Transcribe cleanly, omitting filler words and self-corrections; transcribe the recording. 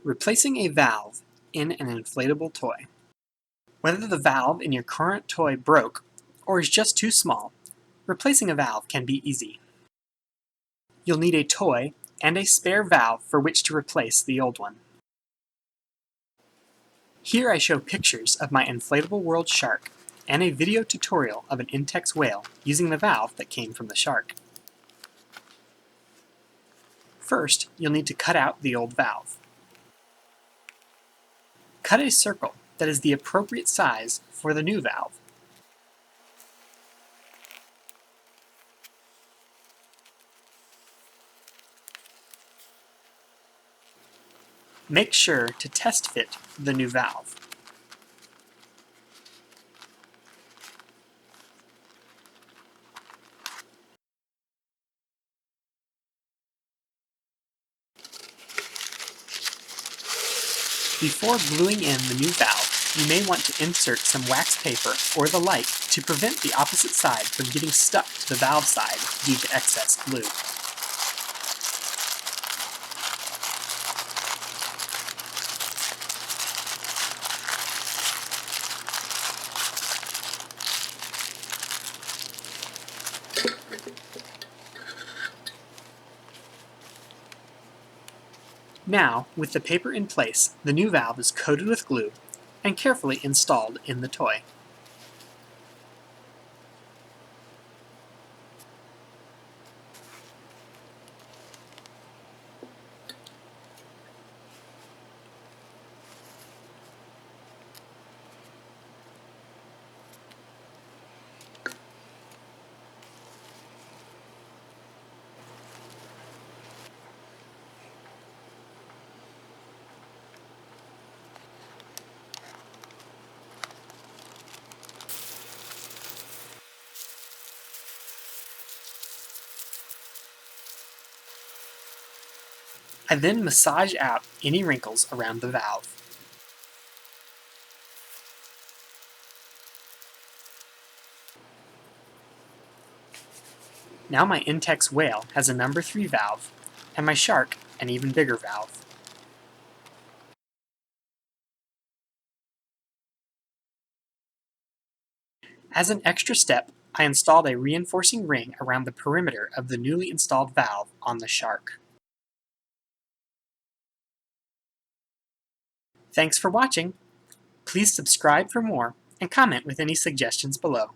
Replacing a valve in an inflatable toy. Whether the valve in your current toy broke or is just too small, replacing a valve can be easy. You'll need a toy and a spare valve for which to replace the old one. Here I show pictures of my Inflatable World shark and a video tutorial of an Intex whale using the valve that came from the shark. First, you'll need to cut out the old valve. Cut a circle that is the appropriate size for the new valve. Make sure to test fit the new valve. Before gluing in the new valve, you may want to insert some wax paper or the like to prevent the opposite side from getting stuck to the valve side due to excess glue. Now, with the paper in place, the new valve is coated with glue and carefully installed in the toy. I then massage out any wrinkles around the valve. Now my Intex whale has a number 3 valve, and my shark an even bigger valve. As an extra step, I installed a reinforcing ring around the perimeter of the newly installed valve on the shark. Thanks for watching. Please subscribe for more and comment with any suggestions below.